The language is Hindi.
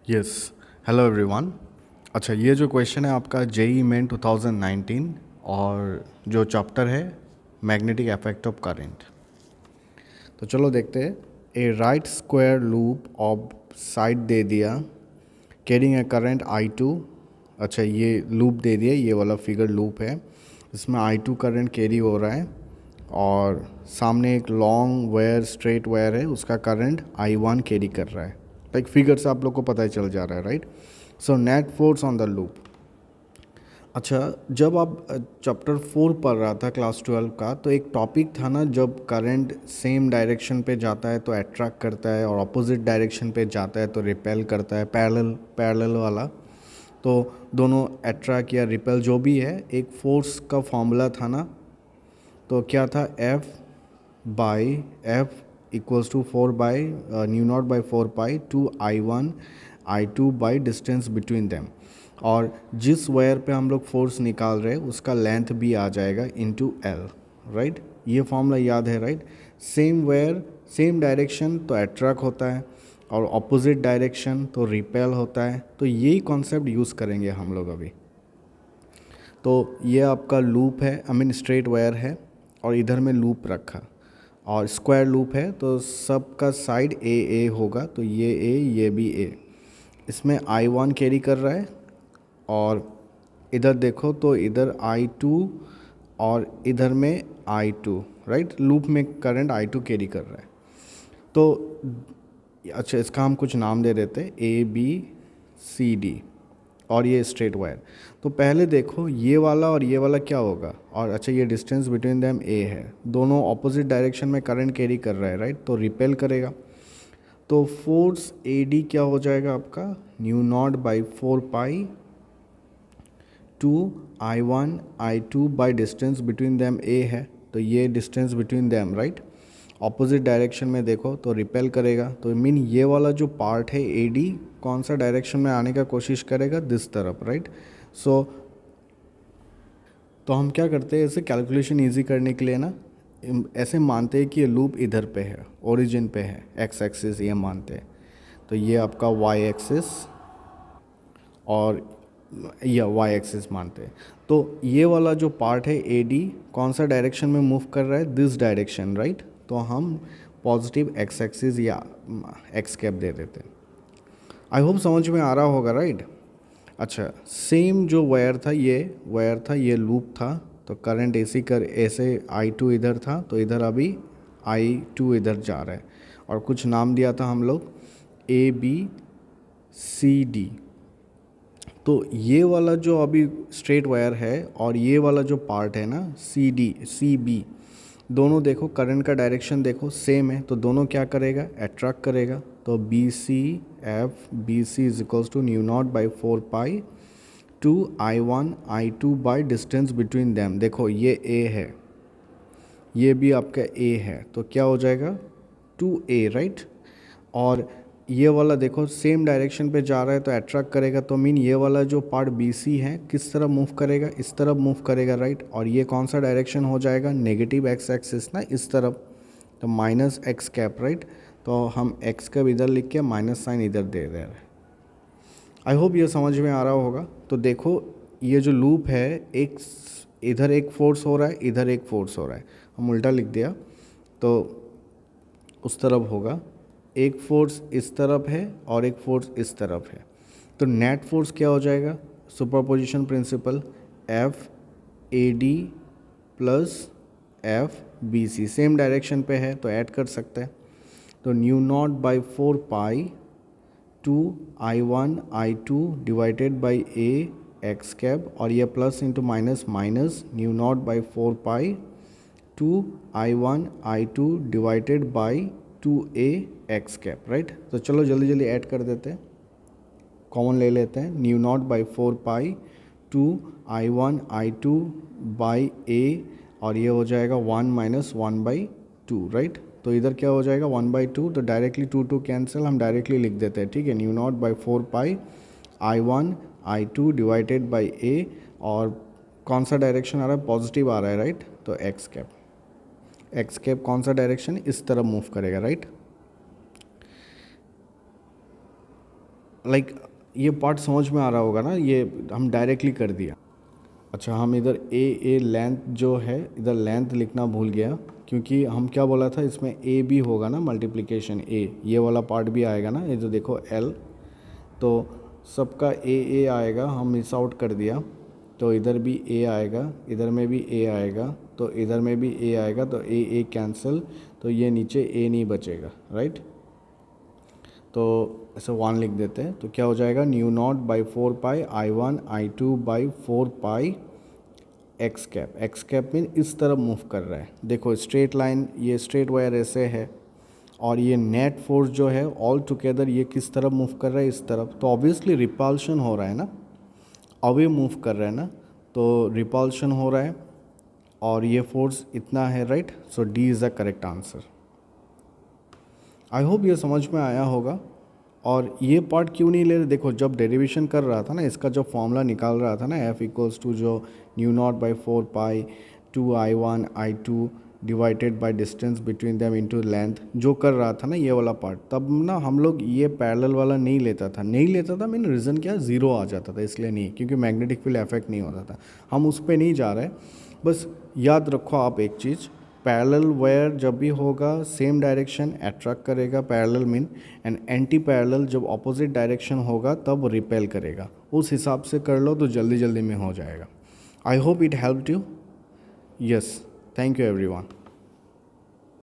यस। Hello everyone. अच्छा, ये जो क्वेश्चन है आपका जेई मेन 2019 और जो चैप्टर है मैग्नेटिक इफेक्ट ऑफ करंट। तो चलो देखते हैं। A right square loop of side दे दिया कैरिंग ए करंट I2। अच्छा, ये लूप दे दिया, ये वाला फिगर लूप है, इसमें I2 करंट कैरी हो रहा है और सामने एक लॉन्ग वायर स्ट्रेट वायर है, उसका करंट I1 कैरी कर रहा है। लाइक फिगर से आप लोग को पता ही चल जा रहा है, right. So net force on the loop. अच्छा, जब आप चैप्टर 4 पढ़ रहा था क्लास 12 का, तो एक टॉपिक था ना, जब करंट सेम डायरेक्शन पे जाता है तो अट्रैक्ट करता है और अपोजिट डायरेक्शन पे जाता है तो रिपेल करता है, पैरेलल पैरेलल वाला। तो दोनों अट्रैक्ट या रिपेल जो भी है, एक फोर्स का फॉर्मूला था ना। तो क्या था, F equals to 4 by mu naught by 4 pi two I1 I2 by distance between them. और जिस वायर पे हम लोग फोर्स निकाल रहे हैं उसका लेंथ भी आ जाएगा इनटू एल, राइट। ये फॉर्मूला याद है, right. Same wire same direction तो अट्रैक्ट होता है और अपोजिट डायरेक्शन तो रिपेल होता है। तो यही कॉन्सेप्ट यूज़ करेंगे हम लोग अभी। तो ये आपका लूप है, आई मीन स्ट्रेट वायर है और इधर में लूप रखा और स्क्वायर लूप है, तो सबका साइड ए ए होगा, तो ये ए ये भी ए। इसमें I1 कैरी कर रहा है और इधर देखो तो इधर I2 और इधर में I2, राइट। लूप में करंट I2 कैरी कर रहा है। तो अच्छा, इसका हम कुछ नाम दे देते हैं ABCD और ये स्ट्रेट वायर। तो पहले देखो ये वाला और ये वाला क्या होगा, और अच्छा ये डिस्टेंस बिटवीन देम ए है, दोनों ऑपोजिट डायरेक्शन में करंट कैरी कर रहा है, राइट। तो रिपेल करेगा। तो फोर्स AD क्या हो जाएगा आपका, mu naught by 4 pi two I1 I2 by distance between them a है, तो ये distance between them, right. Opposite direction में देखो तो रिपेल करेगा, तो मीन ये वाला जो पार्ट है AD कौन सा डायरेक्शन में आने का कोशिश करेगा, दिस तरफ, राइट। सो तो हम क्या करते हैं, इसे कैलकुलेशन इजी करने के लिए ना, ऐसे मानते हैं कि ये लूप इधर पे है, ओरिजिन पे है, एक्स एक्सिस ये मानते हैं। तो ये आपका वाई एक्सिस और या वाई एक्सिस मानते हैं। तो ये वाला जो पार्ट है AD कौन सा डायरेक्शन में मूव कर रहा है, दिस डायरेक्शन, राइट। तो हम पॉजिटिव एक्स एक्सिस या एक्स कैप दे देते हैं। आई होप समझ में आ रहा होगा, राइट। अच्छा, सेम जो वायर था, ये वायर था, ये लूप था, तो करंट ऐसे I2 इधर था, तो इधर अभी I2 इधर जा रहा है और कुछ नाम दिया था हम लोग ABCD। तो ये वाला जो अभी स्ट्रेट वायर है और ये वाला जो पार्ट है ना CB, दोनों देखो करंट का डायरेक्शन देखो सेम है, तो दोनों क्या करेगा, अट्रैक्ट करेगा। तो BC is equals to mu naught by 4 pi two I1 I2 by distance between them. देखो ये A है, ये भी आपका A है, तो क्या हो जाएगा 2A, राइट। और ये वाला देखो सेम डायरेक्शन पे जा रहा है तो अट्रैक्ट करेगा, तो मीन ये वाला जो पार्ट BC है किस तरफ मूव करेगा, इस तरफ मूव करेगा, राइट। और ये कौन सा डायरेक्शन हो जाएगा, नेगेटिव एक्स एक्सिस ना, इस तरफ, तो माइनस एक्स कैप, राइट। तो हम एक्स कैप इधर लिख के माइनस साइन इधर दे रहे हैं। आई होप ये समझ में आ रहा होगा। तो देखो ये जो लूप है, एक इधर एक फोर्स हो रहा है, इधर एक फोर्स हो रहा है, हम उल्टा लिख दिया तो उस तरफ होगा, एक फोर्स इस तरफ है और एक फोर्स इस तरफ है। तो नेट फोर्स क्या हो जाएगा, superposition principle, FAD plus FBC, same direction पे है तो ऐड कर सकते हैं। तो mu naught by 4 pi two I1 I2 divided by A x cap, और ये plus into minus minus mu naught by 4 pi two I1 I2 divided by 2A x cap, right. तो चलो जल्दी जल्दी ऐड कर देते हैं, कॉमन ले लेते हैं। Mu naught by 4 pi two I1 I2 by A, और ये हो जाएगा 1 - 1/2, राइट। तो इधर क्या हो जाएगा 1/2, तो डायरेक्टली 2 कैंसिल, हम डायरेक्टली लिख देते हैं, ठीक है। New naught by 4 pi I1 I2 divided by A, और कौन सा डायरेक्शन आ रहा है, पॉजिटिव आ रहा है, राइट। तो एक्स कैप कौन सा डायरेक्शन, इस तरफ मूव करेगा, राइट। लाइक ये पार्ट समझ में आ रहा होगा ना, ये हम डायरेक्टली कर दिया। अच्छा, हम इधर ए लेंथ जो है, इधर लेंथ लिखना भूल गया, क्योंकि हम क्या बोला था इसमें ए भी होगा ना, मल्टीप्लिकेशन ए, ये वाला पार्ट भी आएगा ना, ये जो देखो एल, तो सबका ए आएगा, हम मिस आउट कर दिया। तो इधर भी ए आएगा, इधर में भी ए आएगा, तो इधर में भी ए आएगा, तो ए कैंसिल, तो ये नीचे ए नहीं बचेगा, राइट। तो ऐसे 1 लिख देते हैं, तो क्या हो जाएगा, new naught by 4 pi I1 I2 by 4 pi x cap mean इस तरफ मूव कर रहा है। देखो स्ट्रेट लाइन, ये स्ट्रेट वायर ऐसे है, और ये नेट फोर्स जो है ऑल टुगेदर ये किस तरफ मूव कर रहा है, इस तरफ। तो ऑब्वियसली रिपल्शन हो रहा है ना, अवे मूव कर रहा है ना, तो रिपल्शन हो रहा है, और ये फोर्स इतना है, right. So D is the correct answer. I hope ये समझ में आया होगा। और ये पार्ट क्यों नहीं ले रहे, देखो जब डेरिवेशन कर रहा था ना, इसका जो फॉर्मूला निकाल रहा था ना, F इक्वल्स टू जो new naught by 4 pi 2I1 I2 divided by distance between them into length, जो कर रहा था ना ये वाला पार्ट, तब ना हम लोग ये पैरेलल वाला नहीं लेता था मीन रीज़न क्या, ज़ीरो आ जाता था, इसलिए नहीं, क्योंकि मैग्नेटिक फील्ड इफेक्ट नहीं होता था। हम उस पर नहीं जा रहे। बस याद रखो आप एक चीज़, पैरेलल वायर जब भी होगा सेम डायरेक्शन अट्रैक्ट करेगा, parallel mean, and anti parallel जब ऑपोजिट डायरेक्शन होगा तब रिपेल करेगा। उस हिसाब से कर लो तो जल्दी जल्दी में हो जाएगा। I hope it helped you. Yes, thank you everyone.